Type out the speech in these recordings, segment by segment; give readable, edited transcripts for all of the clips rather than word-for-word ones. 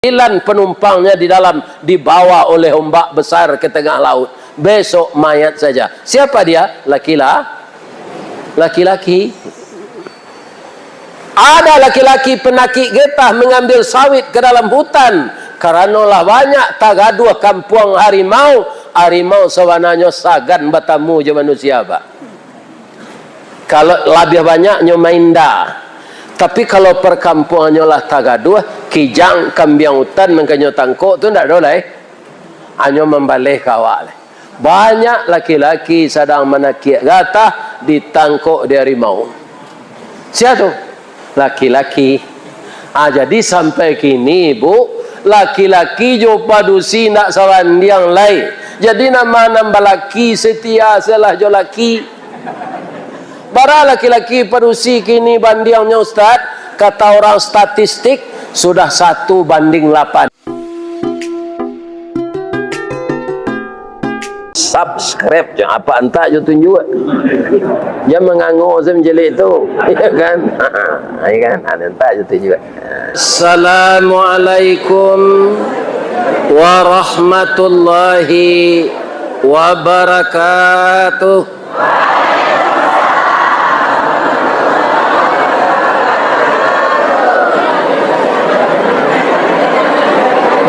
9 penumpangnya di dalam dibawa oleh ombak besar ke tengah laut. Besok mayat saja. Siapa dia? Laki-laki. Ada laki-laki penakik getah mengambil sawit ke dalam hutan. Karena banyak tagaduh kampung harimau. Harimau sebenarnya sagan batamu je manusia, Pak. Kalau lebih banyaknya mainda. Tapi kalau perkampungannya lah tagaduh, kijang kambing hutan mengkanyo tangkok tu ndak boleh. Hanya membalih kawal. Banyak laki-laki sedang menakik gatah ditangkok di harimau. Siapa tu? Laki-laki. Jadi sampai kini, Bu, laki-laki jo padusi nak sawan yang lain. Jadi nama laki setia salah jo laki. Bara laki-laki padusi kini bandingnya Ustaz, kata orang statistik sudah 1:8. Subscribe jangan apa entak je tunjuk. Jangan mengangur sem jelik tu. Ya kan? Ya kan? Ada entak je tunjuk. Assalamualaikum warahmatullahi wabarakatuh.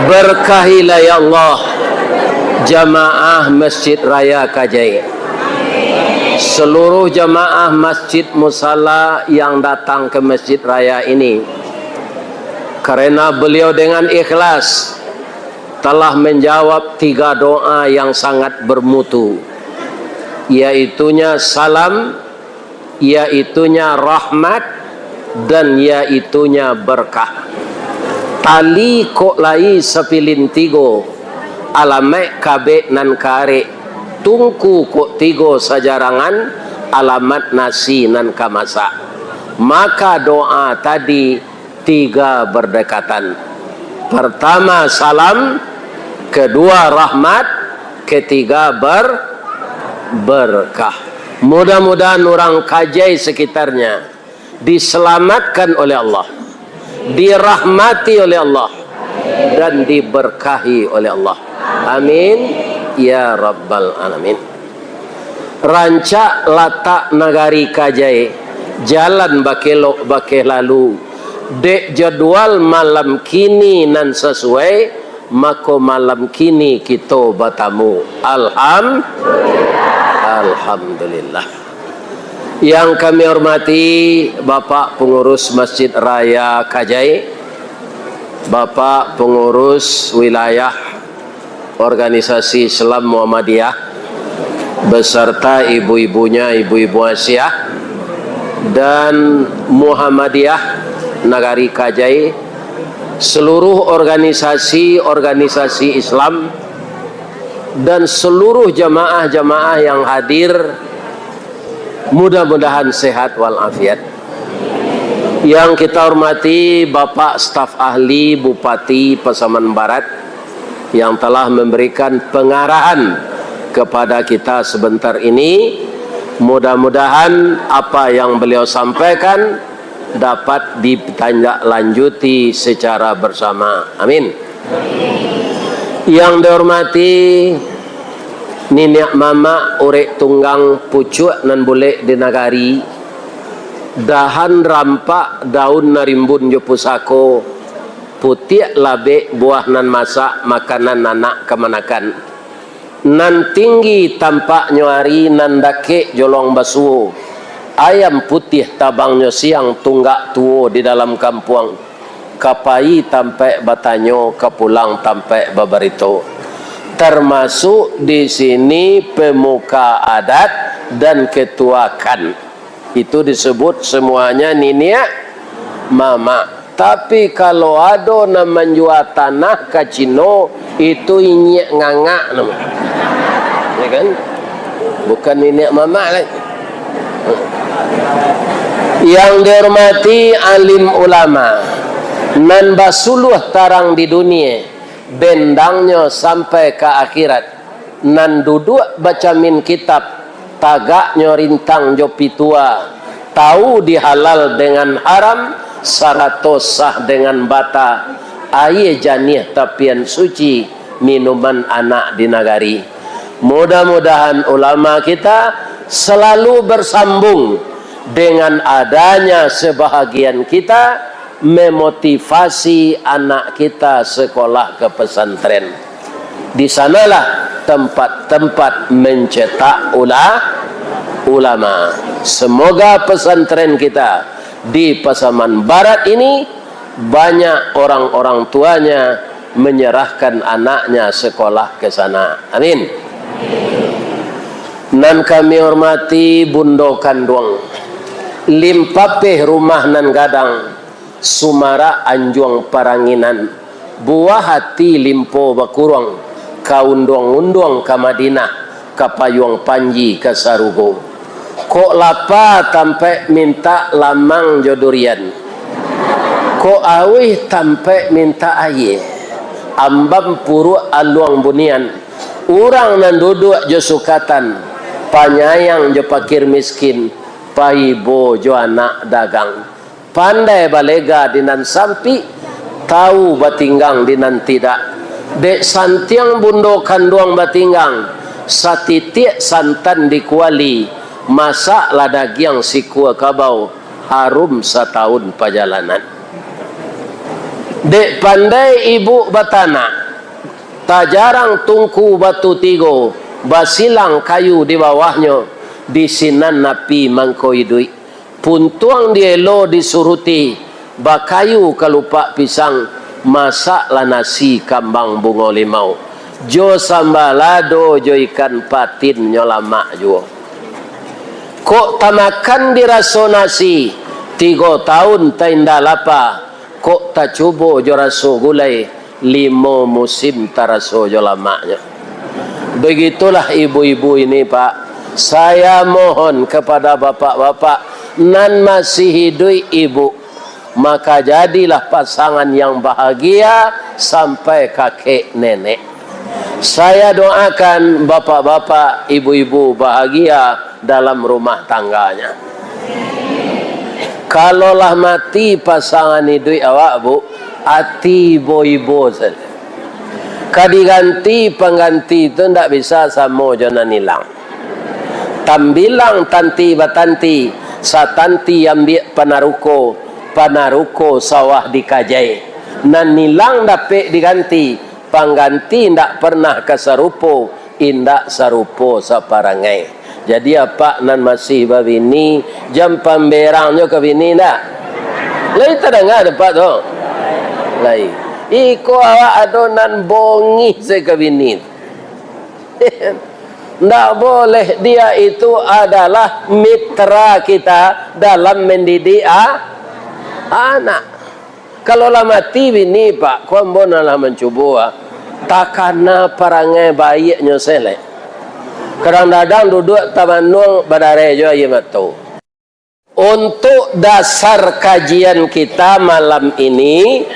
Berkahilah ya Allah jamaah Masjid Raya Kajai, seluruh jamaah masjid musalla yang datang ke Masjid Raya ini, karena beliau dengan ikhlas telah menjawab 3 doa yang sangat bermutu, yaitunya salam, yaitunya rahmat, dan yaitunya berkah. Tali kok lai sepilin tigo alamat kabe nan kare tungku kok tigo sajarangan alamat nasi nan kamasa. Maka doa tadi 3 berdekatan. Pertama salam, kedua rahmat, ketiga berkah. Mudah-mudahan orang Kajai sekitarnya diselamatkan oleh Allah, dirahmati oleh Allah, dan diberkahi oleh Allah. Amin ya rabbal alamin. Rancak latak nagari Kajai, jalan bakelok bakel lalu, dek jadwal malam kini nan sesuai, maka malam kini kita bertamu. Alhamdulillah. Yang kami hormati Bapak Pengurus Masjid Raya Kajai, Bapak Pengurus Wilayah Organisasi Islam Muhammadiyah, beserta ibu-ibunya, ibu-ibu Asia dan Muhammadiyah Nagari Kajai, seluruh organisasi Islam, dan seluruh jamaah-jamaah yang hadir, mudah-mudahan sehat walafiat. Yang kita hormati Bapak Staf Ahli Bupati Pasaman Barat yang telah memberikan pengarahan kepada kita sebentar ini. Mudah-mudahan apa yang beliau sampaikan dapat ditindaklanjuti secara bersama. Amin. Yang dihormati Niniak mama urek tunggang pucuk nan boleh di nagari, dahan rampak daun narimbun jo pusako, putih labe buah nan masak makanan anak kemanakan, nan tinggi tampak nyuari nan dake jolong basuh, ayam putih tabangnya siang tunggak tuo di dalam kampung, kapai tampe batanyo kepulang tampe babarito. Termasuk di sini pemuka adat dan ketuakan. Itu disebut semuanya niniak mama. Tapi kalau ada nama menjual tanah ke Cino, itu inyek ngangak nama. Ya kan? Bukan niniak mama lagi. Yang dihormati alim ulama, nan basuluh tarang di dunia, bendangnya sampai ke akhirat, nan duduk baca min kitab, tagaknya rintang jopi tua, tahu dihalal dengan haram, 100 sah dengan bata, air janih tapian suci minuman anak di nagari. Mudah-mudahan ulama kita selalu bersambung dengan adanya sebahagian kita memotivasi anak kita sekolah ke pesantren. Di sanalah tempat-tempat mencetak ulama. Semoga pesantren kita di Pasaman Barat ini banyak orang-orang tuanya menyerahkan anaknya sekolah ke sana. Amin. Nan kami hormati Bundo Kanduang, limpapeh rumah nan gadang, Sumara Anjuang Paranginan, buah hati limpo bakurang, kaundong-undong ke Madinah, kapayuang Panji ke Sarugo. Kok lapa tampe minta lamang jodurian, kok awih tampe minta aye, ambam puru aluang bunian, urang nan duduk jo sukatan, panyayang jo pakir miskin, paibo jo anak dagang, pandai balega dinan sampi, tahu batinggang dinan tidak, dek santiang Bundo Kanduang batinggang, satitik santan dikuali, masak ladagiang sikua kabau, harum setahun perjalanan. Dek pandai ibu batana, tak jarang tungku batu tigo, basilang kayu di bawahnya, bisinan napi mangkoidui, puntuang dielo disuruti, bakayu kalupa pisang, masaklah nasi kambang bungo limau, jo sambalado jo ikan patin nyolama juo. Kok tamakan diraso nasi 3 tahun tainda lapa, kok tak cubo jo raso gulai 5 musim taraso jo lamanya. Begitulah ibu-ibu ini Pak. Saya mohon kepada bapak-bapak nan masih hidup ibu, maka jadilah pasangan yang bahagia sampai kakek nenek. Saya doakan bapak-bapak, ibu-ibu bahagia dalam rumah tangganya. Kalaulah mati pasangan hidup awak bu, hati boy-boy saja. Kadiganti pengganti itu tidak bisa sama jangan hilang. Tambilang tanti batanti, satanti ambil panaruko sawah dikajai. Nan nilang dapat diganti, pengganti tidak pernah kesarupo, indak sarupo saparangai. Jadi apa nan masih babini, jam pemberangnya ke bini ndak? Lai tak dengar dapat tu. Lai. Iko awak adonan bongi sekebini. Tidak boleh, dia itu adalah mitra kita dalam mendidik anak. Kalau lah mati bini Pak, kau lah mencuba, takana parangai baiknya selek. Kadang-kadang duduk tamanung badare jo aye matu. Untuk dasar kajian kita malam ini,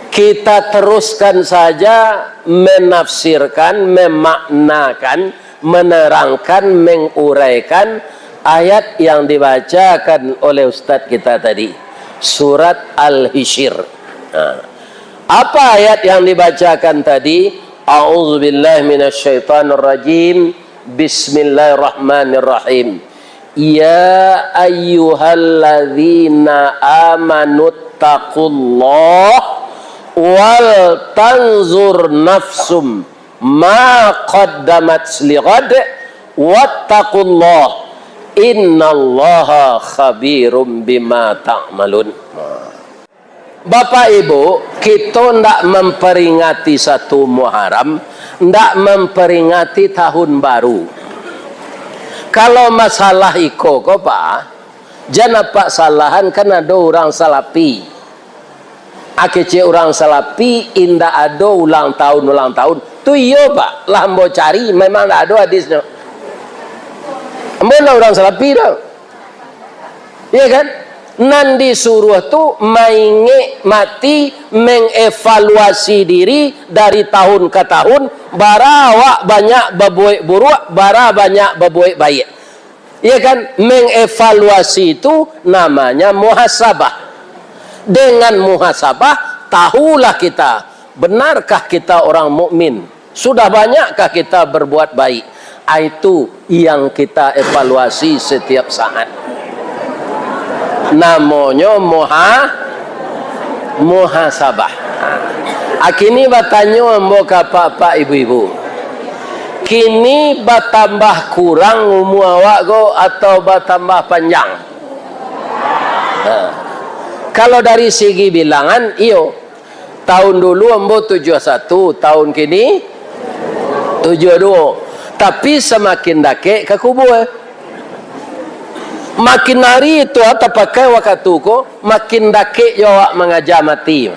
kita teruskan saja menafsirkan, memaknakan, menerangkan, menguraikan ayat yang dibacakan oleh Ustadz kita tadi, surat Al-Hijr. Apa ayat yang dibacakan tadi? A'udzubillahi minasyaitonirrajim. Bismillahirrahmanirrahim. Ya ayyuhalladzina amanuttaqullah wal tanzur nafsum ma qaddamat lighad wattaqullah innallaha khabirum bima ta'malun. Bapak Ibu, kita tidak memperingati satu Muharram, tidak memperingati tahun baru. Kalau masalah iko ko Pak, jangan Pak salahan kan ada orang salapi. Akece orang salapi indah ada ulang tahun. Tu iyo Pak, lah mau cari memang ada hadisnya. Mana orang salapi dah? Iya kan? Nan disuruh tu mainge mati mengevaluasi diri dari tahun ke tahun, bara awak banyak berbuat buruk, bara banyak berbuat baik. Iya kan? Mengevaluasi itu namanya muhasabah. Dengan muhasabah tahulah kita Benarkah kita orang mukmin? Sudah banyakkah kita berbuat baik? Itu yang kita evaluasi setiap saat. Namanya muhasabah. Kini bertanya mbok pak ibu-ibu. Kini bertambah kurang umur awak go atau bertambah panjang? Kalau dari segi bilangan, iyo. Tahun dulu ambo 71, tahun kini 72. Tapi semakin dake ke kubur. Makin hari itu atau pakai waktu ko, makin dake awak mengajar mati.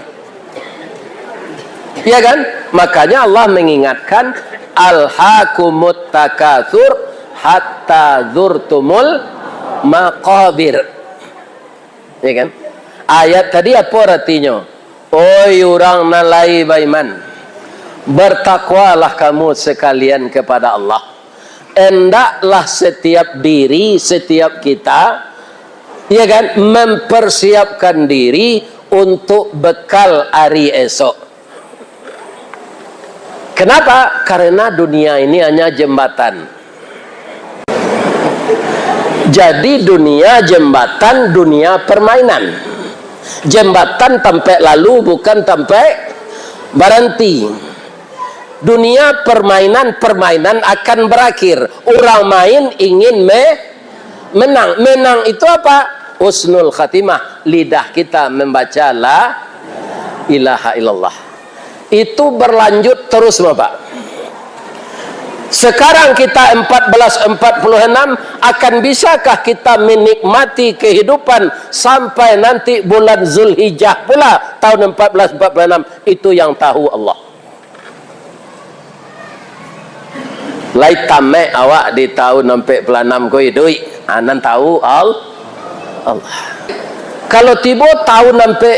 Ya kan? Makanya Allah mengingatkan alhaakumut takatsur hatta zurtumul maqabir. Ya kan? Ayat tadi apa artinya? Oi orang nalai baiman, bertakwalah kamu sekalian kepada Allah. Hendaklah setiap diri, setiap kita, ya kan, mempersiapkan diri untuk bekal hari esok. Kenapa? Karena dunia ini hanya jembatan. Jadi dunia jembatan, dunia permainan. Jembatan sampai lalu, bukan sampai berhenti. Dunia permainan akan berakhir. Orang main ingin menang. Menang itu apa? Husnul khatimah. Lidah kita membaca la ilaha illallah. Itu berlanjut terus, Bapak. Sekarang kita 1446, akan bisakah kita menikmati kehidupan sampai nanti bulan Zulhijjah pula tahun 1446? Itu yang tahu Allah. Lai tamek awak di tahun 1446 ko duit, anan tahu Allah. Kalau tiba tahun sampai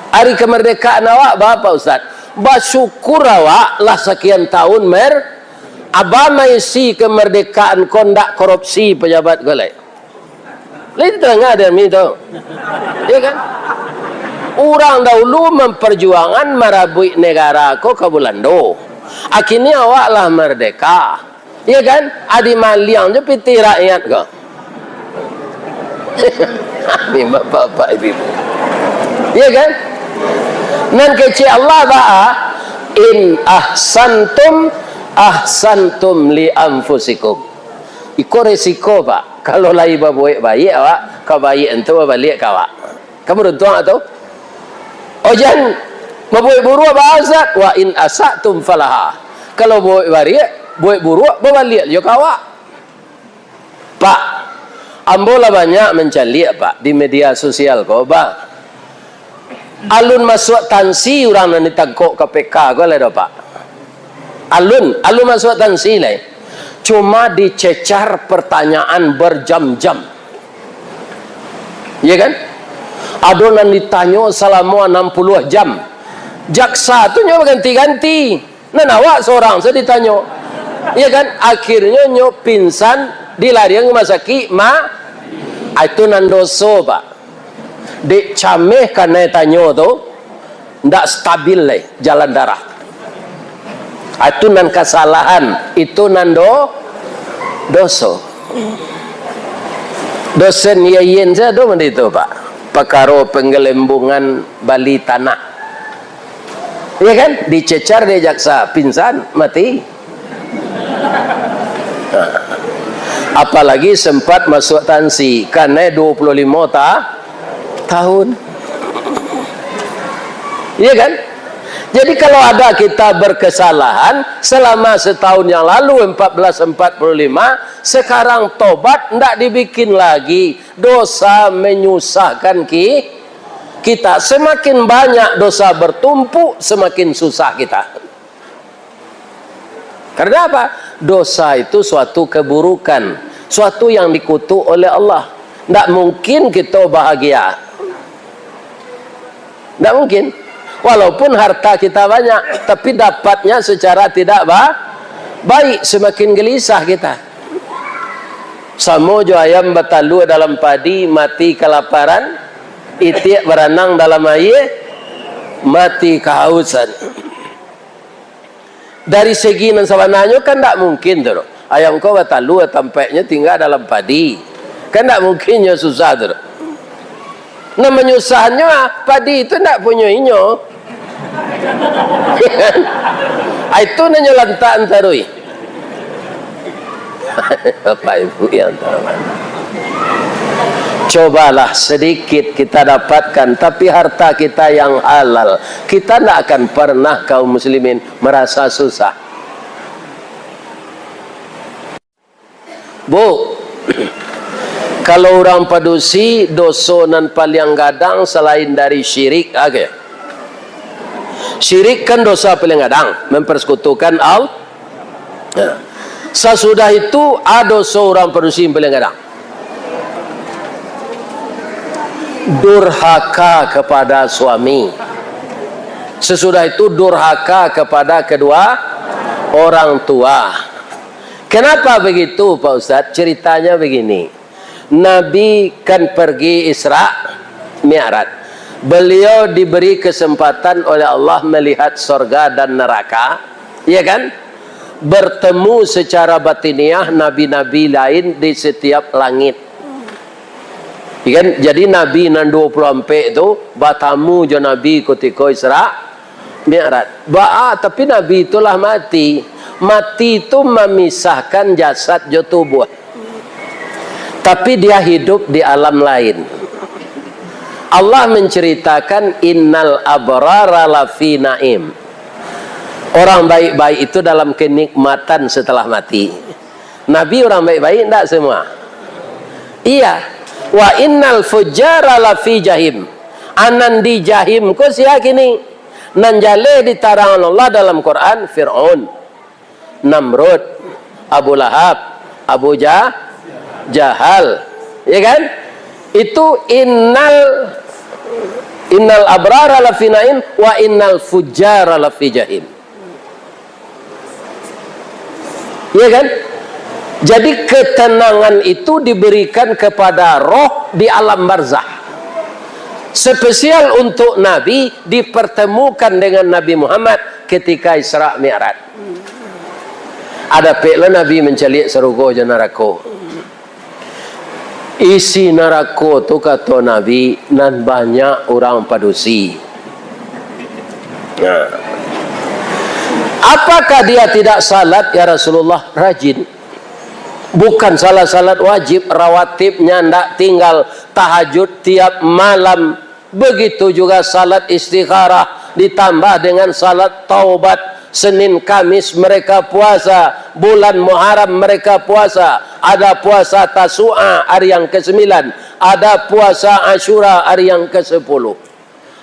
hari kemerdekaan awak, berapa Ustaz? Bersyukur awak lah sekian tahun abamai si kemerdekaan kondak korupsi pejabat golek. Lain tengah ada itu. Ya kan? Orang dahulu memperjuangan marabui negara ko ke Belanda. Akhirnya awak lah merdeka. Ya kan? Adi maliang je piti rakyat ko. Ini bapak ibu. Ya kan? Nan kecil Allah ba'a in ahsantum li anfusikum. Iko resiko Pak. Kalau lai baik awak, kau baik entu balik kawak. Kamu runtuh atau? Ojan baik buruk bahasa wa in asatum falaha. Kalau baik buruk balik yo kawak. Pak, ambola banyak mencari Pak di media sosial kau Pak. Alun masuk tansi orang nan ditangkok KPK kau le Pak. Alun masuk tansi le. Cuma dicecar pertanyaan berjam-jam. Ya kan? Adonan ditanya selama 60 jam. Jaksa tu nyoba ganti-ganti. Nan awak seorang saya ditanya. Ya kan? Akhirnya nyo pingsan dilarian ke rumah sakit itu nan doso Pak. Dek cameh karena tanya tu ndak stabil le jalan darah. Itu nan kesalahan, itu nan doso. Dosen yayin saya do itu Pak. Perkara penggelembungan bali tanah. Ya kan? Dicecar dia jaksa, pingsan, mati. Nah. Apalagi sempat masuk tansi karena 25 tahun. Iya kan? Jadi kalau ada kita berkesalahan selama setahun yang lalu 1445, sekarang tobat ndak dibikin lagi. Dosa menyusahkan kita. Semakin banyak dosa bertumpuk, semakin susah kita. Karena apa? Dosa itu suatu keburukan, suatu yang dikutuk oleh Allah. Ndak mungkin kita bahagia. Ndak mungkin. Walaupun harta kita banyak, tapi dapatnya secara tidak baik, semakin gelisah kita. Samo jo ayam batalu dalam padi, mati kelaparan, itik berenang dalam air mati kehausan. Dari segi nan sabananya kan tak mungkin tu. Ayam kau batalu tampaknya tinggal dalam padi. Kan tak mungkinnya susah tu. Nah menyusahnya padi itu tak punya inyo. Itu nanya lantak antarui. Bapak Ibu yang terhormat, cobalah sedikit kita dapatkan, tapi harta kita yang halal. Kita tidak akan pernah kaum muslimin merasa susah. Bu, kalau orang padusi dosa nan paling gadang selain dari syirik, okay. Syirik kan dosa paling gadang, mempersekutukan Allah. Ya. Sesudah itu ada seorang padusi yang paling gadang, durhaka kepada suami. Sesudah itu durhaka kepada kedua orang tua. Kenapa begitu Pak Ustadz? Ceritanya begini. Nabi kan pergi Isra Mi'raj. Beliau diberi kesempatan oleh Allah melihat surga dan neraka, ya kan? Bertemu secara batiniah nabi-nabi lain di setiap langit. Kan? Jadi Nabi nan 24 itu bertemu jo Nabi ketika Isra Mi'raj. Tapi Nabi itulah mati. Mati itu memisahkan jasad jo tubuh. Tapi dia hidup di alam lain. Allah menceritakan innal abrara lafi naim. Orang baik-baik itu dalam kenikmatan setelah mati. Nabi orang baik-baik enggak semua? Iya. Wa innal fujjara lafi jahim. Anan di jahim ko sia kini. Nan jale ditarangan Allah dalam Quran Fir'aun, Namrud, Abu Lahab, Abu Jahal. Ya kan? Itu innal abrara lafi naim wa innal fujjara lafi jahim. Ya kan? Jadi ketenangan itu diberikan kepada roh di alam barzah. Spesial untuk Nabi dipertemukan dengan Nabi Muhammad ketika Isra Mi'raj. Ada peklah Nabi mencelik serugo je neraka. Isi neraka tu kata Nabi nan banyak orang padusi. Nah. Apakah dia tidak salat ya Rasulullah? Rajin. Bukan salat wajib, rawatibnya ndak tinggal tahajud tiap malam. Begitu juga salat istikharah ditambah dengan salat taubat. Senin Kamis mereka puasa, bulan Muharram mereka puasa. Ada puasa Tasu'a hari yang ke-9, ada puasa Asyura hari yang ke-10.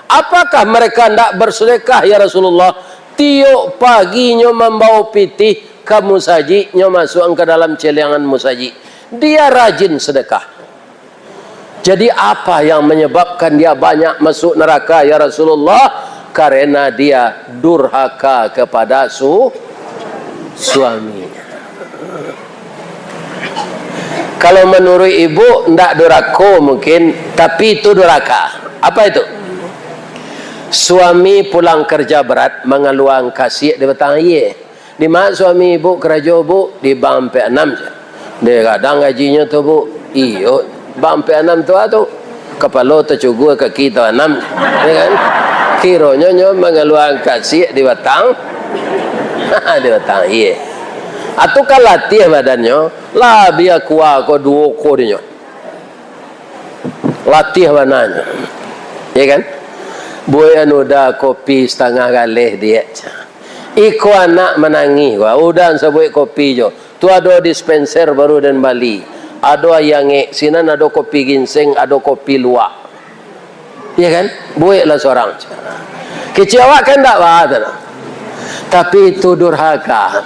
Apakah mereka ndak bersedekah ya Rasulullah? Tiap paginya membawa pitih ke musaji, masuk ke dalam celengan musaji. Dia rajin sedekah. Jadi apa yang menyebabkan dia banyak masuk neraka ya Rasulullah? Karena dia durhaka kepada suaminya. Kalau menurut ibu ndak durhaka mungkin, tapi itu durhaka. Apa itu? Suami pulang kerja berat mengeluang kasih di petang ye. Di mana suami ibu kerja bu di bang P6 je. Dia kadang gajinya tu bu, iyo bang P6 tu atau kepala tercugur kaki tu 6, ya kan? Kironya mengeluang kasih di petang, di petang ye. Atau kalau latih badannya, lah biar kuat ko 2 kodenya. Latih badannya, ya kan? Buaya nuda kopi setengah galih dia. Iko anak menangis. Udah sebuah kopi jo. Tu ada dispenser baru dan Bali. Ada yang sinan ada kopi ginseng, ada kopi luak. Ya kan? Buaya lah seorang. Kecewa kan tak apa. Tapi itu durhaka.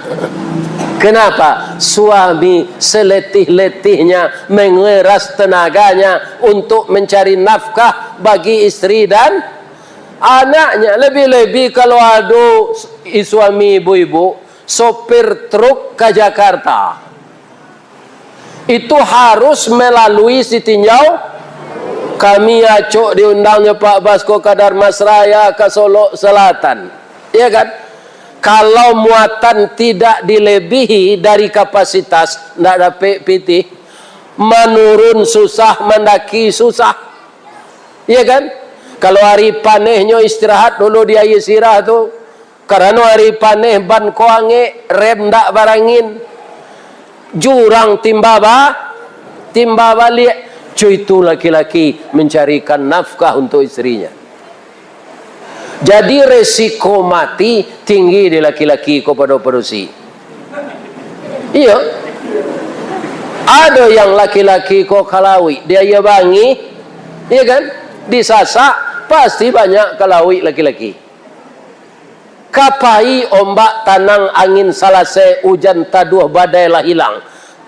Kenapa? Suami seletih-letihnya mengeras tenaganya untuk mencari nafkah bagi istri dan anaknya. Lebih-lebih kalau ada suami ibu-ibu sopir truk ke Jakarta, itu harus melalui Sitinjau kami acuk diundangnya Pak Basko ke Darmasraya ke Solo Selatan, ya kan? Kalau muatan tidak dilebihi dari kapasitas, tidak dapat pitih, menurun susah, mendaki susah, ya kan? Kalau hari panehnya istirahat dulu dia isirah tu, karena hari paneh ban koange rem ndak barangin, jurang timba balik. Cuy, itu laki-laki mencarikan nafkah untuk istrinya. Jadi resiko mati tinggi di laki-laki kepada perusi. Iya. Ada yang laki-laki kok kalawi, dia ya bangi, iya kan? Disasak, pasti banyak kalawi laki-laki. Kapai ombak tanang angin salase hujan taduh badai lah hilang.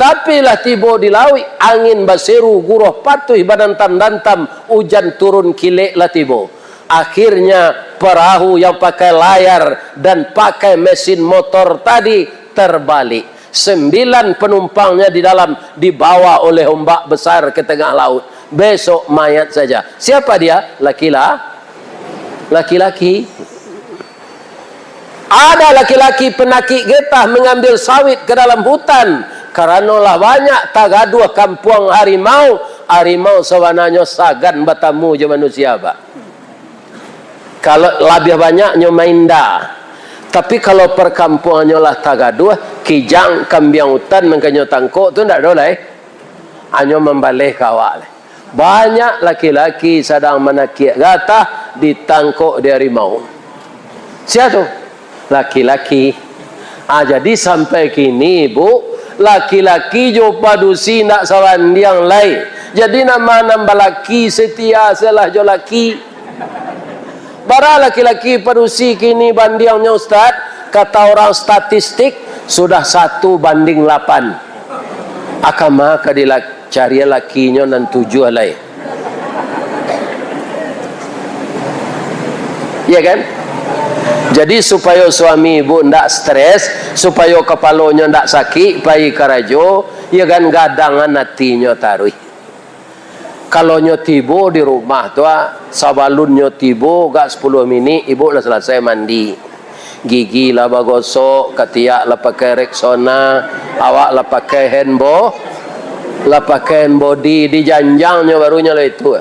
Tapi lah tiba di lawi angin basiru guroh patuh badan tandantam hujan turun kilek lah tiba. Akhirnya perahu yang pakai layar dan pakai mesin motor tadi terbalik. 9 penumpangnya di dalam dibawa oleh ombak besar ke tengah laut. Besok mayat saja. Siapa dia? Laki-laki. Ada laki-laki penakik getah mengambil sawit ke dalam hutan. Karena lah banyak tagaduh kampung harimau. Harimau sebenarnya sagan bertamu je manusia, Pak. Kalau lebih banyaknya mainda. Tapi kalau perkampungannya lah tagaduh, kijang kambiang hutan mengkanyo tangkuk tu ndak boleh. Hanya membalik kawal. Banyak laki-laki sedang menakik gatah ditangkuk di harimau. Siapa tu? Laki-laki. Jadi sampai kini, Bu, laki-laki jo padusi nak sawan yang lain. Jadi nama laki setia salah jo laki. Bara laki-laki padusi kini bandingnya Ustaz, kata orang statistik sudah 1:8. Akama kadilak cari lakinya nan 7 alai. Ya kan? Jadi supaya suami ibu ndak stres, supaya kepalanya ndak sakit, pai karajo, ya kan gadangan hatinya taruh. Kalau nyotibo di rumah tu, sabalun nyotibo gak 10 minit, ibu dah selesai mandi. Gigi lah bagosok, ketiak lah pakai Rexona, awak lah pakai hand body, dijanjangnya barunya lah itu.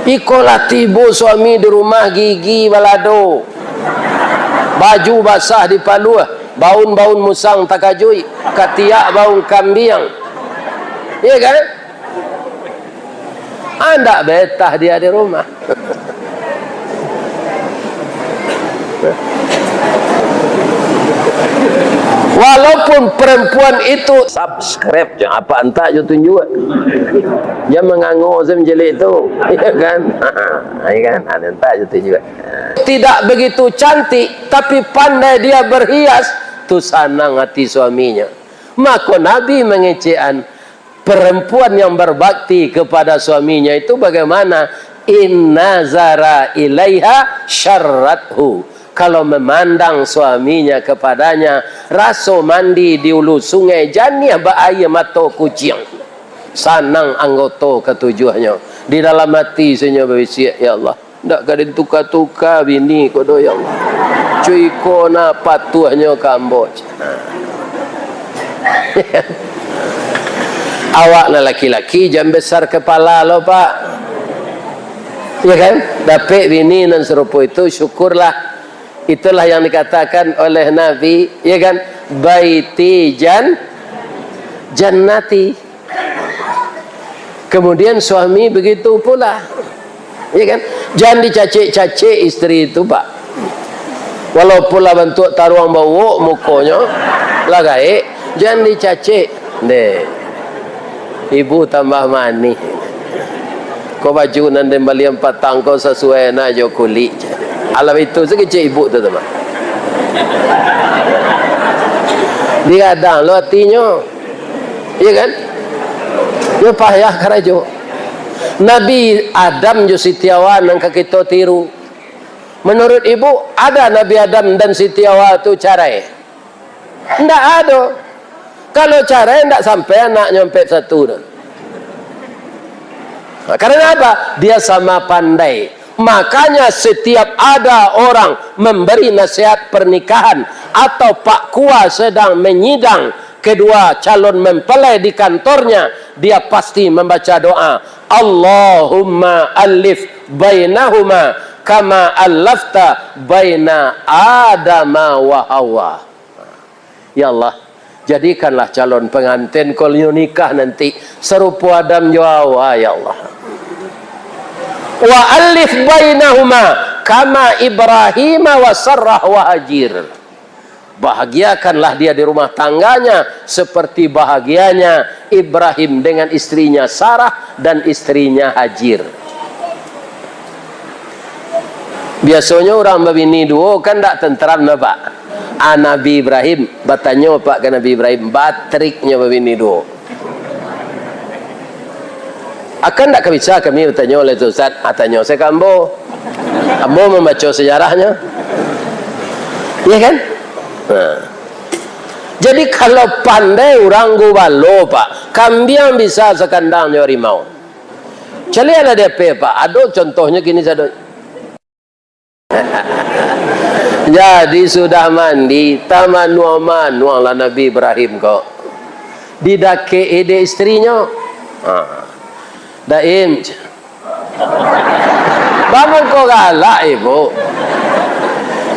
Ikolah tibu suami di rumah gigi balado, baju basah di palu, baun-baun musang takajui, katiak baun kambiang, iya kan? Anda betah dia di rumah. Walaupun perempuan itu subscribe, jangan apa entah je tunjuk. Dia mengangguk semjelik tu, ya kan? Ya kan? Entah je tunjuk. Tidak begitu cantik, tapi pandai dia berhias, tu senang hati suaminya. Maka Nabi mengecekan perempuan yang berbakti kepada suaminya itu bagaimana? Inna zara ilaiha syarrathu. Kalau memandang suaminya kepadanya, rasa mandi di ulu sungai jania ba'aya mata kucing. Sanang anggota ketujuhnya. Di dalam hati senyum berisiak, ya Allah, tak ada tukar-tukar bini kodo, ya Allah. Cuy kona patuhnya Kamboja. Awaklah laki-laki jam besar kepala lo, Pak. Ya kan? Dapat bini dan serupa itu, syukurlah. Itulah yang dikatakan oleh Nabi, ya kan? Baiti jannati. Kemudian suami begitu pula, ya kan? Jangan dicacik-cacik istri itu, Pak. Walaupun lah bentuk taruang bau mukanya lah gaik, jangan dicacik. Deh, ibu tambah manis. Kau baju nanti beli 4 tangkau sesuai na jo kulit. Alam itu sekecil ibu tu teman. Dia ada lo hatinya, iya kan? Dia payah karajo. Nabi Adam jo sitiawan yang kita tiru. Menurut ibu ada Nabi Adam dan Siti Hawa tu carai? Tidak ada. Kalau cara tidak sampai anak nyampe satu tu. Karena apa? Dia sama pandai. Makanya setiap ada orang memberi nasihat pernikahan atau Pak Kua sedang menyidang kedua calon mempelai di kantornya, dia pasti membaca doa, Allahumma alif bainahuma kama allafta baina Adama wa Hawa. Ya Allah, jadikanlah calon pengantin kalau nikah nanti serupa Adam dan Hawa, ya Allah. Wa alif bainahuma kama Ibrahim wa Sarrah wa Hajir. Bahagiakanlah dia di rumah tangganya seperti bahagianya Ibrahim dengan istrinya Sarah dan istrinya Hajir. Biasanya orang berbini dua kan tak tenteram na Pak. Nabi Ibrahim bertanya Pak ke Nabi Ibrahim, batriknya berbini dua. Akan tak bisa kami bertanya oleh Ustaz, tanya saya kambo. Ambo membaca sejarahnya. Iya kan? Nah. Jadi kalau pandai orang gubalo Pak, kambing bisa sekandang harimau. Cali ada DP Pak, ada contohnya gini saja. Jadi sudah mandi, manual lah Nabi Ibrahim kok. Didake ide istrinya. Daim. Bangun kau galak ibu.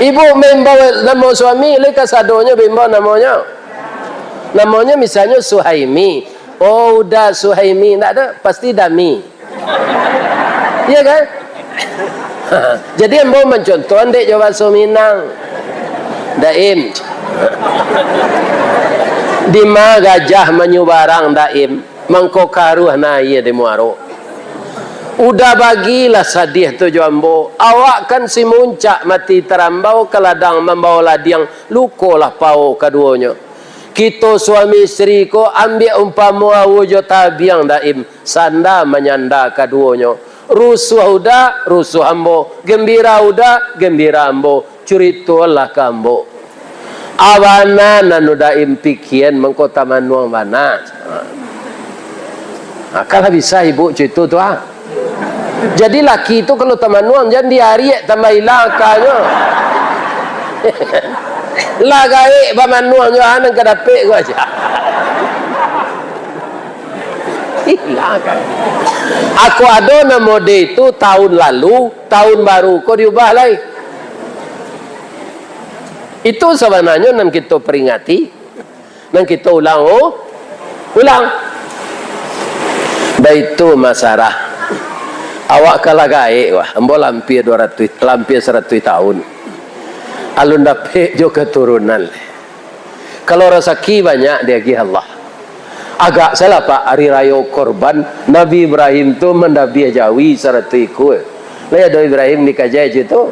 Ibu membawa nama suami, leka sadonya membawa namanya. Namanya misalnya Suhaimi. Oh, udah Suhaimi, tak ada, pasti Dami. Iya kan? Jadi yang mau mencontoh dek Jawa Minang. Daim. Dima gajah menyubarang daim. Mangkokaruh na iya di muaro. Udah bagilah sadih tu jambo. Awak kan si muncak mati terambau ke ladang membawa ladiang lukolah pau keduanya. Kita suami isteri ko ambil umpama wujud tabiang daim sanda menyanda keduanya. Rusuh udah rusuh ambo, gembira udah gembira ambo, curitulah kambo. Awana nanu daim pikian mengkota manuang mana. Kalau bisa ibu cerita tu Jadi laki itu kalau tamanuang jangan diariak tambah ilakanya. Lah gaik pamanuang johan ke dapik gua aja. Ilakan. Aku ada nama dia itu tahun lalu, tahun baru kau diubah lagi. Itu sebenarnya nan kita peringati, nan kita ulang ulang. Baitu masarah. Awak kalah gaik wah, ambo lampir 200, lampir 100 tahun. Alun dapet jo keturunan. Kalau rezeki banyak dia gi Allah. Agak salah Pak, hari raya korban Nabi Ibrahim tu mendabi Jawi 100 ikut. Lah ada Ibrahim dikajai je tu.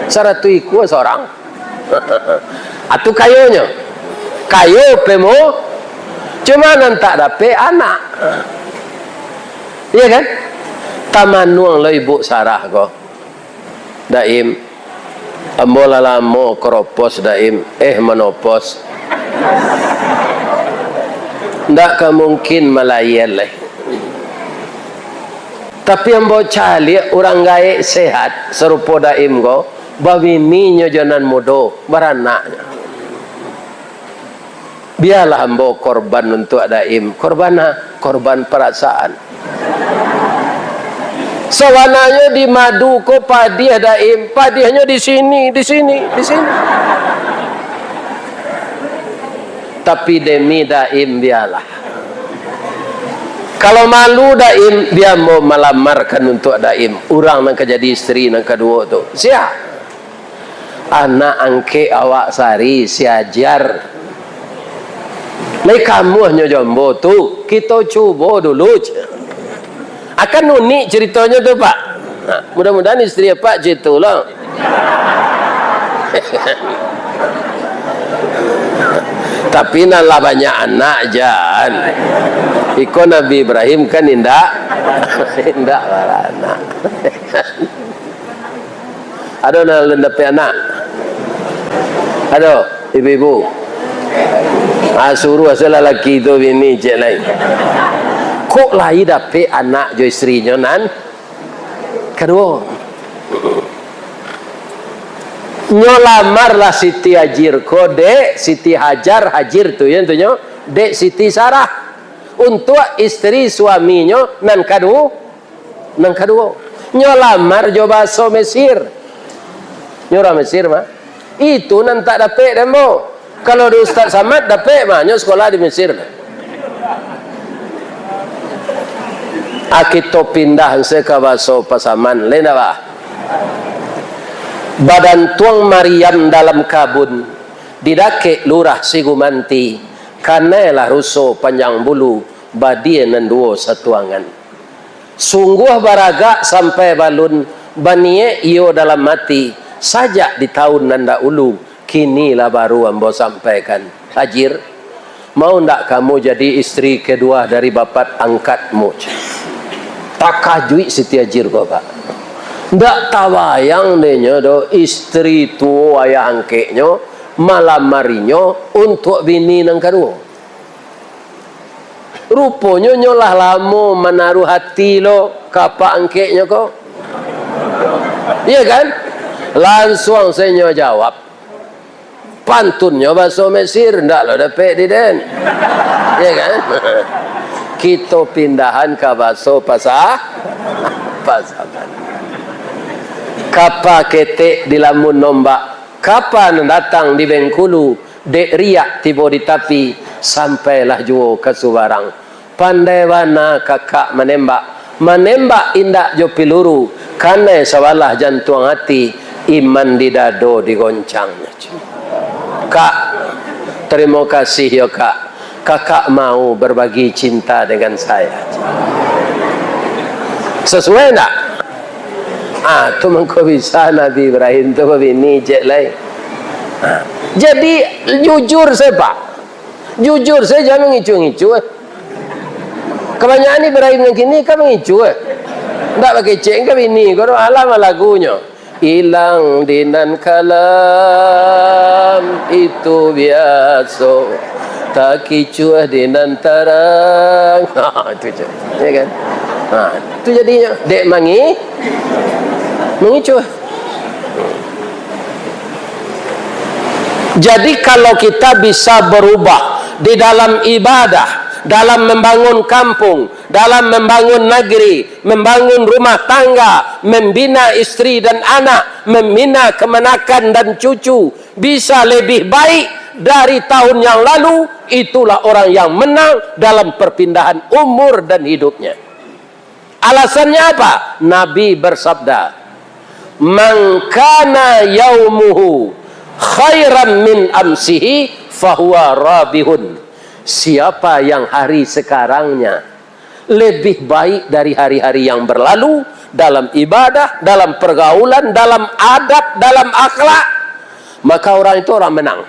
100 ikut seorang. Atu kayonya. Kayo pemo cuma nantak dapet anak. Iya kan? Tamanuang lo ibu Sarah ko. Daim. Ambola lamo keropos daim. Menopos. Ndak mungkin melayel lah. Tapi ambo cali orang gaek sehat serupa daim ko. Babininya janan mudo beranaknya. Biarlah ambo korban untuk daim. Korban perasaan. Sebenarnya di madu ko padiah daim, padiahnya di sini. Tapi demi daim biarlah. Kalau malu daim, dia mau melamarkan untuk daim. Orang nak jadi isteri nak kedua tu. Siap. Anak angke awak sari siajar. Lai kamu hanya jombo tu, kita cuba dulu. Akan unik ceritanya tu Pak. Mudah-mudahan isteri Pak cerita lah. Tapi nalah banyak anak jan. Iko Nabi Ibrahim kan indak baranak. Ada nak lendapi anak. Ada ibu-ibu. Suruh asal lelaki tu bini cek lain. Kok lain dapat anak jo istrinya nan kedua. Nyolamarlah Siti Hajir kode Siti Hajar Hajir tu ya tentunya dek Siti Sarah untuk istri suaminya nan kedua nyolamar jo bahasa Mesir nyora Mesir mah itu nan tak dapat demo kalau di Ustaz Samad dapat mah nyo sekolah di Mesir akito pindah se ke bahasa Pasaman lain apa badan tuang Maryam dalam kabun didake lurah sigumanti kanelah ruso panjang bulu badie nanduo satuangan sungguh baraga sampai balun banie iyo dalam mati sajak di tahun nanda ulu kinilah baru ambo sampaikan. Hajir, mau ndak kamu jadi istri kedua dari bapak angkatmu? Tak kajui Siti Hajir kok pak. Ndak tawayang dehnya do istri tu ayah angkeknya malam marinya untuk bini nang kedua. Rupanya nyolah lamo menaruh hati lo kapa angkeknya kok. Iya kan? Langsung saya jawab. Pantunnya bahasa Mesir ndak lo dapat di den. Iya kan? Kita pindahan ke bahasa Pasaman. Kapa ketek di lamun nombak, kapan datang di Bengkulu, dek riak tiba di tapi, sampailah juo ke Subarang. Pandai wana kakak menembak indak jo piluru, karena sawalah jantung hati, iman di dado digoncang. Kak, terima kasih ya kak, kakak mau berbagi cinta dengan saya. Sesuai tak? Tu mengko bisa Nabi Ibrahim tu bini cek lain. Jadi jujur saya pak, jujur saya jangan ngicu-ngicu. Kebanyakan Ibrahim yang kini kan mengicu. Tak pakai cek ke bini, kau alam lagunya. Hilang dinan kalam itu biasa, tak kicuah dinan tarang. Itu je, ya kan? Itu jadinya dek mengicu. Jadi kalau kita bisa berubah di dalam ibadah, dalam membangun kampung, dalam membangun negeri, membangun rumah tangga, membina istri dan anak, membina kemenakan dan cucu, bisa lebih baik dari tahun yang lalu, itulah orang yang menang dalam perpindahan umur dan hidupnya. Alasannya apa? Nabi bersabda, "Man kana yaumuhu khairan min amsihi fahuwa rabihun." Siapa yang hari sekarangnya lebih baik dari hari-hari yang berlalu dalam ibadah, dalam pergaulan, dalam adab, dalam akhlak, maka orang itu orang menang.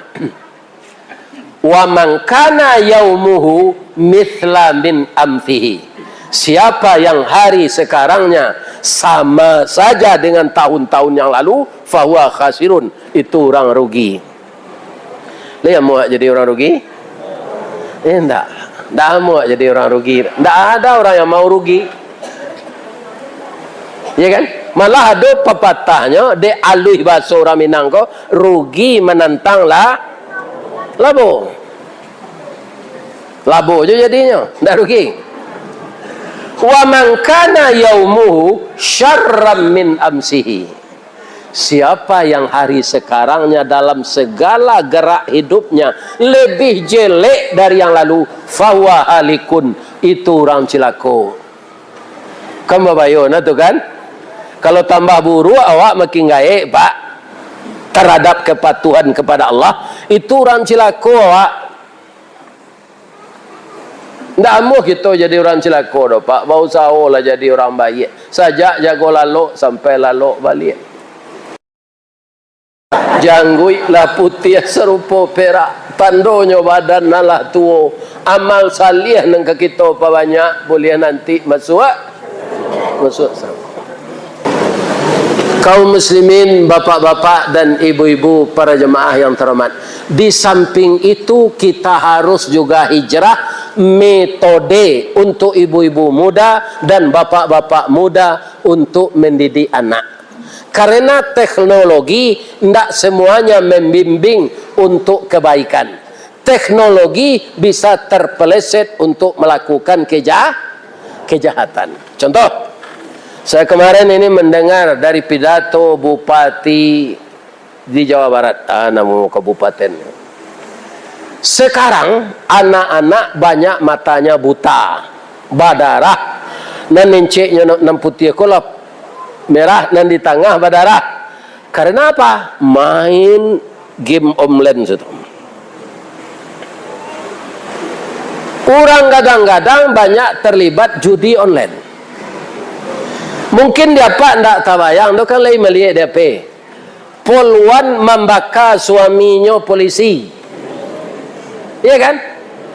Wa man kana yaumuhu mithla min amsihi. Siapa yang hari sekarangnya sama saja dengan tahun-tahun yang lalu, fahuwa khasirun, itu orang rugi. Lihat mau jadi orang rugi? Enggak mau jadi orang rugi. Enggak ada orang yang mau rugi. Ya kan? Malah ada pepatahnya, de alui bahasa orang Minang ko, rugi menantang labo. Labo je jadinya, enggak rugi. Wa man kana yaumuhu syarram min amsihi. Siapa yang hari sekarangnya dalam segala gerak hidupnya lebih jelek dari yang lalu, fahuwa halikun, itu orang cilako. Kamu bayona tu kan? Kalau tambah buruk awak makin gaek pak terhadap kepatuhan kepada Allah, itu orang cilako awak. Tidak mau kita jadi orang celaka dah pak. Bau sawo lah jadi orang baik. Sajak jago lalu sampai lalu balik. Janggui lah putih serupa perak. Tandonyo badan nalah tuo. Amal salih nang kita apa banyak. Boleh nanti masuk sama. Kaum muslimin, bapak-bapak dan ibu-ibu para jemaah yang terhormat. Di samping itu kita harus juga hijrah metode untuk ibu-ibu muda dan bapak-bapak muda untuk mendidik anak. Karena teknologi tidak semuanya membimbing untuk kebaikan. Teknologi bisa terpeleset untuk melakukan kejahatan. Contoh, saya kemarin ini mendengar dari pidato Bupati di Jawa Barat, nama kabupaten. Sekarang anak-anak banyak matanya buta, badarah, nan enceknya nan putih kolap merah, nan di tengah badarah. Karena apa? Main game online itu. Orang kadang-kadang banyak terlibat judi online. Mungkin dia pak ndak tabayang, itu kan lain melihat dia pe. Poluan membakar suaminya polisi, iya kan?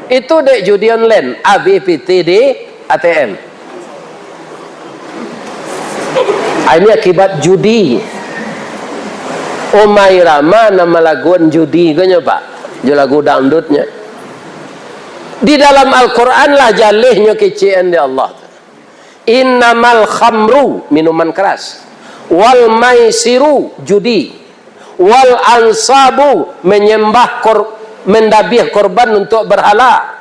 Itu dek judi online, ABPT di ATM. Ini akibat judi. Omai Rama nama laguan judi kan pak, jo lagu dangdutnya. Di dalam Al-Quran lah jalihnya kecian di Allah. Innamal khamru, minuman keras, wal maisiru, judi, wal ansabu, menyembah mendabih korban untuk berhala,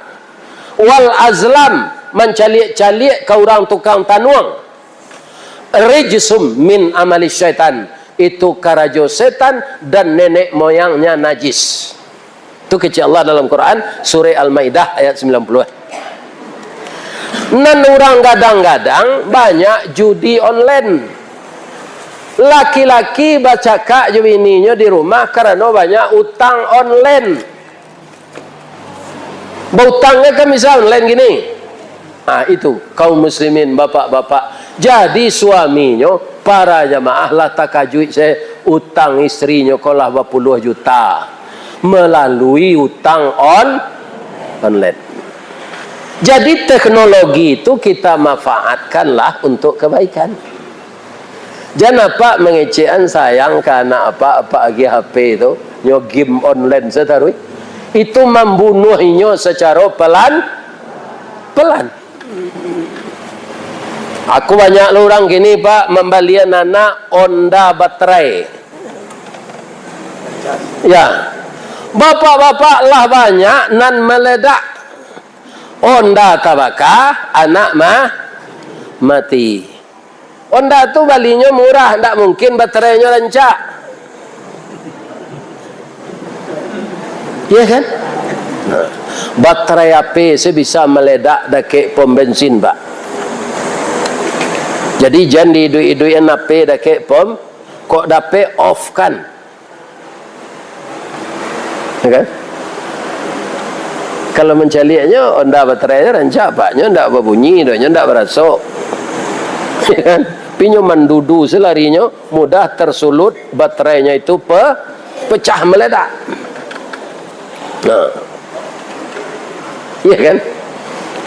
wal azlam, mencaliak-caliak ke orang tukang tanuang, rijsum min amali syaitan, itu karajo setan dan nenek moyangnya najis. Itu kecil Allah dalam Quran surah Al-Maidah ayat 90. Nan orang gadang-gadang banyak judi online. Laki-laki baca kak bininya di rumah karena banyak utang online. Berutangnya kan bisa online gini. Nah itu kaum muslimin, bapak-bapak. Jadi suaminya, para jamaah lah takajui saya utang istrinya kolah berpuluh juta melalui utang online. Jadi teknologi itu kita manfaatkanlah untuk kebaikan. Jangan apa mengecehan sayang karena apa lagi HP itu nyo game online setarui itu membunuhnya secara pelan. Aku banyak orang gini pak membalian anak Honda baterai. Ya, bapak-bapak lah banyak nan meledak. Honda tabaka, anak mati. Honda tu balinya murah, tak mungkin baterainya rancak. Iya kan? Nah, baterai HP saya bisa meledak dekat pom bensin, Pak. Jadi jangan diidui-iduin HP dekat pom, kok dapat off kan? Ya kan? Kalau mencaliaknya Honda baterainya rancak, Paknya tak berbunyi, doanya tak berasuk. Ya kan? Pinyo mendudu selarinya mudah tersulut, baterainya itu pecah meledak. Nah, iya kan?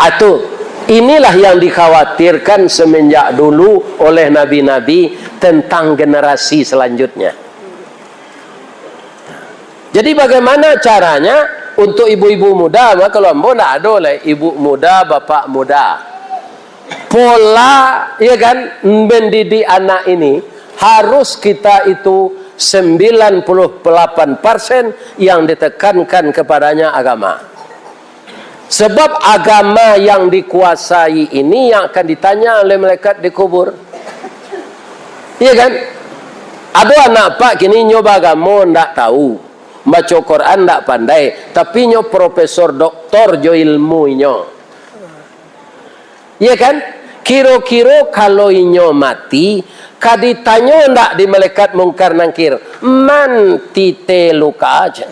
Atau inilah yang dikhawatirkan semenjak dulu oleh nabi-nabi tentang generasi selanjutnya. Jadi bagaimana caranya untuk ibu-ibu muda? Maka kalau ambo nak ada lah ibu muda, bapak muda. Pola, ya kan, mendidik anak ini harus kita itu 98% yang ditekankan kepadanya agama. Sebab agama yang dikuasai ini yang akan ditanya oleh malaikat di kubur. Iya kan? Ada anak pak kini nyoba agama ndak tahu, baca Quran ndak pandai, tapi nyo profesor doktor jo ilmunya. Iya kan? Kiro-kiro kalau inyo mati, kaditanya ndak di malaikat mungkar nangkir, man titel luka aja.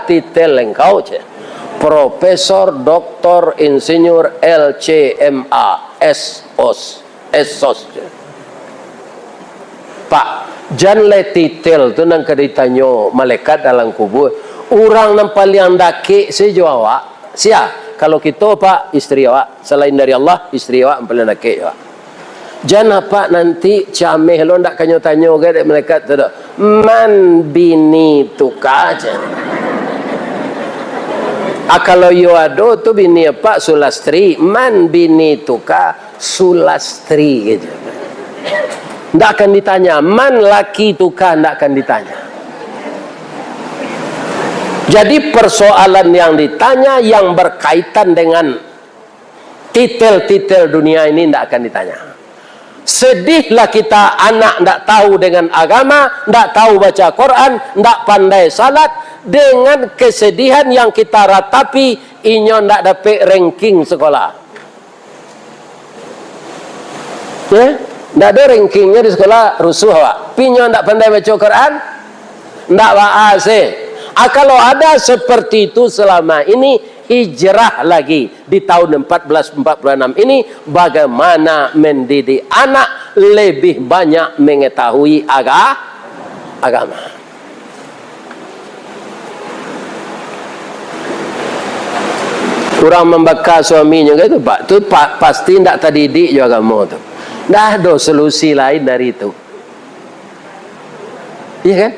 Titel engkau aja. Profesor Doktor Insinyur LCMA SOS. Pak, jangan le titel tu nang kaditanya malaikat dalam kubur. Orang nang paling daki si Jawa, sia. Kalau kita pak istri awak, selain dari Allah istri awak yang paling daki awak. Jangan apa nanti cameh lo ndak kanyo tanyo ke malaikat tu. Man bini tuka aja. Kalau yo ado tu bini apa Sulastri, man bini tuka Sulastri gitu. Ndak akan ditanya, man laki tuka ndak akan ditanya. Jadi persoalan yang ditanya yang berkaitan dengan titel-titel dunia ini ndak akan ditanya. Sedihlah kita anak ndak tahu dengan agama, ndak tahu baca Quran, ndak pandai salat, dengan kesedihan yang kita ratapi inyo ndak dapat ranking sekolah. Ya? Ndak ada rankingnya di sekolah, rusuh awak. Pinyo ndak pandai baca Quran, ndak bahasa. Kalau ada seperti itu selama ini, hijrah lagi di tahun 1446 ini, bagaimana mendidik anak lebih banyak mengetahui agama. Kurang membakar suaminya gitu, Pak. Itu pasti tidak terdidik juga agama tu. Tidak ada solusi lain dari itu. Iya kan?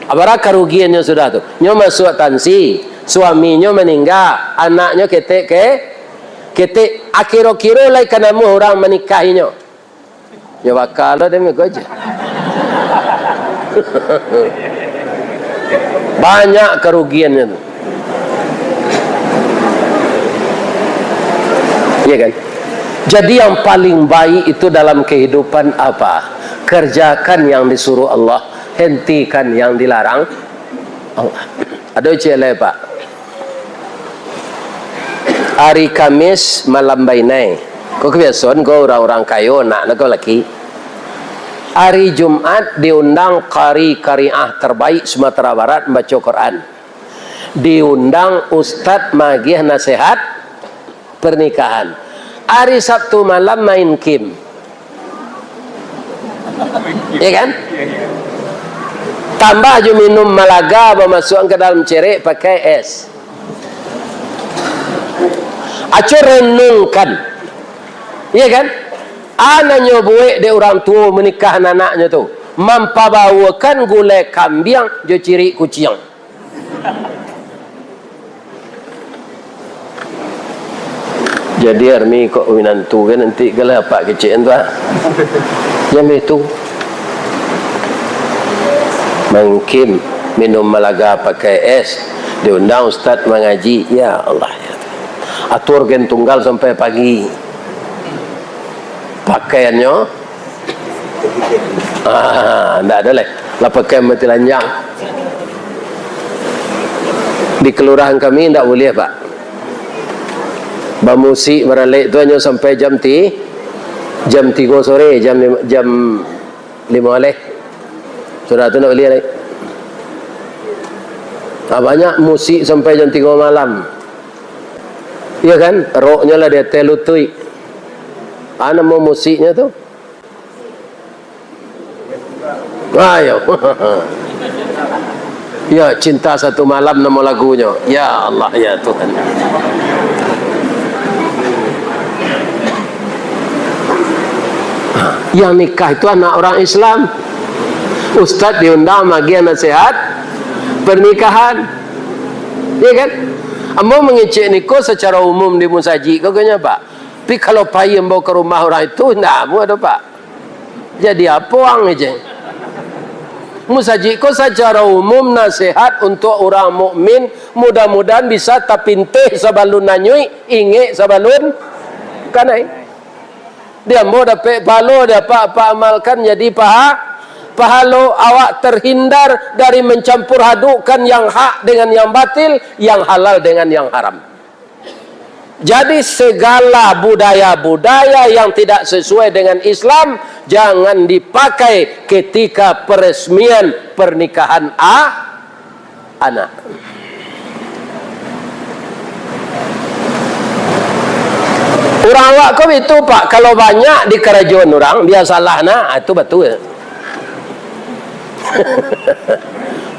Apakah kerugiannya sudah tu? Nyo masuk tansi, suaminya meninggal, anaknya ketik akhir-akhir lagi kena orang menikahinya. Ya bakal ada demi aja. Banyak kerugiannya tu. Iya kan? Jadi yang paling baik itu dalam kehidupan apa? Kerjakan yang disuruh Allah, hentikan yang dilarang Allah. Ada ujian Pak. Hari Kamis malam bainai. Kau kebiasaan kau orang-orang kayo nak kau laki. Hari Jumat diundang qari-qariah terbaik Sumatera Barat membaca Quran. Diundang ustaz magih nasihat pernikahan. Hari Sabtu malam main kim. Ya kan? Tambah je minum malaga, masukkan ke dalam cerek pakai es. Acur renungkan. Ya kan? Anaknya buik de orang tua menikah anaknya tu. Mampabawakan gulai kambing je ciri kucing. Jadi armi kok minantu kan nanti kalau apa kecil tu ah. Yang itu mungkin minum malaga pakai es, diundang ustaz mengaji. Ya Allah ya. Atur gen tunggal sampai pagi. Pakaiannya enggak ada lah. Lah pakai mati lanjang. Di kelurahan kami enggak boleh, Pak. Bamusik beralik tu hanya sampai jam 3 sore, jam 5 leh. Sudah tu nak boleh lagi. Banyak musik sampai jam 3 malam. Iya kan? Roknya lah dia telutui. Mana mau musiknya tu? Ayo. Ya, cinta satu malam nama lagunya. Ya Allah ya Tuhan. Yang nikah itu anak orang Islam. Ustaz diundang bagian nasihat pernikahan. Ya kan? Ambo mengecek niko secara umum di musaji. Kau kena Pak. Tapi kalau payah bawa ke rumah orang itu, tidak ada Pak. Jadi apa orang aja? Musaji kau secara umum nasihat untuk orang mukmin, mudah-mudahan bisa tapinteh sabalun nanyui, inge sabalun kanai. Dia mau dapat palo, dapat apa amalkan jadi pahalo. Awak terhindar dari mencampur adukkan yang hak dengan yang batil, yang halal dengan yang haram. Jadi segala budaya-budaya yang tidak sesuai dengan Islam jangan dipakai ketika peresmian pernikahan anak. Orang awak kau itu Pak, kalau banyak di kerajaan orang biasalah nak, itu betul.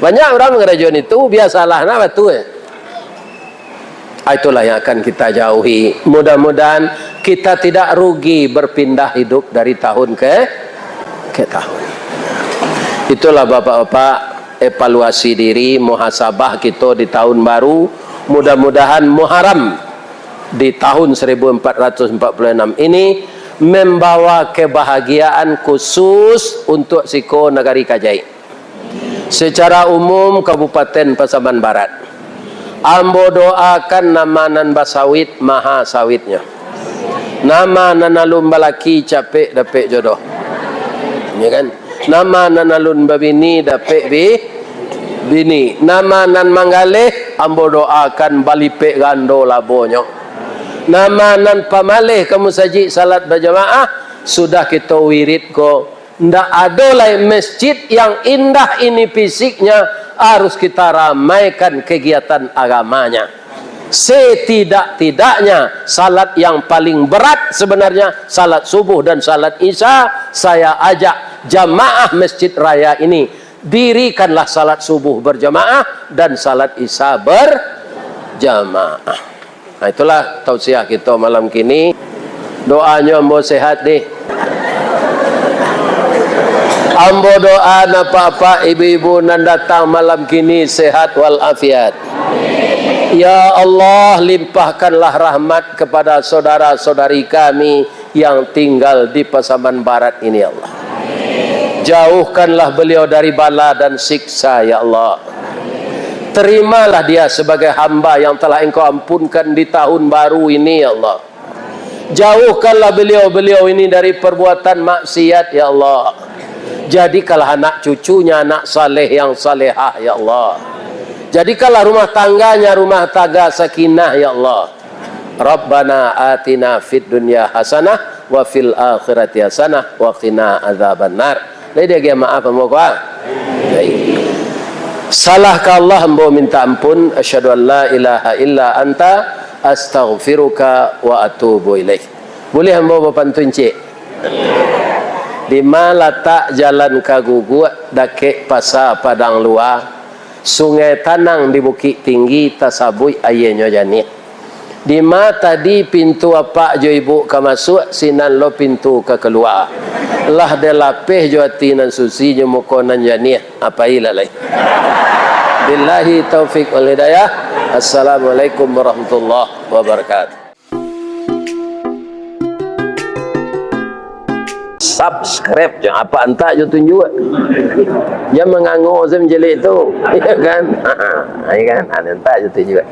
Banyak orang kerajaan itu biasalah nak, betul. Itulah yang akan kita jauhi. Mudah-mudahan kita tidak rugi berpindah hidup dari tahun ke tahun. Itulah bapak-bapak, evaluasi diri, muhasabah kita di tahun baru. Mudah-mudahan Muharram di tahun 1446 ini membawa kebahagiaan khusus untuk Siko Negari Kajai. Secara umum Kabupaten Pasaman Barat, ambo doakan nama nan basawit maha sawitnya, nama nan alun balaki capek dapet jodoh, ya kan? Nama nan alun babini dapet bini, nama nan manggaleh ambo doakan balipe gando labonyo, nama nan pamaleh kamu saji salat berjamaah sudah kita wirid ko. Ndak ada lain masjid yang indah ini fisiknya, harus kita ramaikan kegiatan agamanya. Setidak-tidaknya salat yang paling berat sebenarnya salat subuh dan salat isya. Saya ajak jamaah masjid raya ini, dirikanlah salat subuh berjamaah dan salat isya berjamaah. Nah, itulah tausiah kita malam kini. Doanya ambo sehat deh. Ambo doa apa-apa ibu-ibu nan datang malam kini sehat walafiat. Ya Allah, limpahkanlah rahmat kepada saudara-saudari kami yang tinggal di Pasaman Barat ini, ya Allah. Jauhkanlah beliau dari bala dan siksa, ya Allah. Terimalah dia sebagai hamba yang telah Engkau ampunkan di tahun baru ini, ya Allah. Jauhkanlah beliau-beliau ini dari perbuatan maksiat, ya Allah. Jadikanlah anak cucunya anak saleh yang salehah, ya Allah. Jadikanlah rumah tangganya rumah tangga sakinah, ya Allah. Rabbana atina fid dunya hasanah wa fil akhirati hasanah wa qina adzabannar. Jadi dia maaf moga. Baik. Salahkah Allah, hamba minta ampun. Asyhadu an la ilaha illa anta astaghfiruka wa atubu ilaik. Boleh hamba berpantun cik? Di mana letak jalan Kagugu dake pasar Padang Luar, sungai Tanang di Bukit Tinggi tasabui ayenyo jani. Di mana tadi pintu apa jo ibu ka masuk, sinan lo pintu ka keluar. Lah de lapeh jo atinan susi jo mukonan jani apa ilalai. Billahi taufik wal hidayah. Assalamualaikum warahmatullahi wabarakatuh. Subscribe jangan apa entah je tunjuk jangan mengangur saya menjelik tu ya kan ya kan entah je tunjuk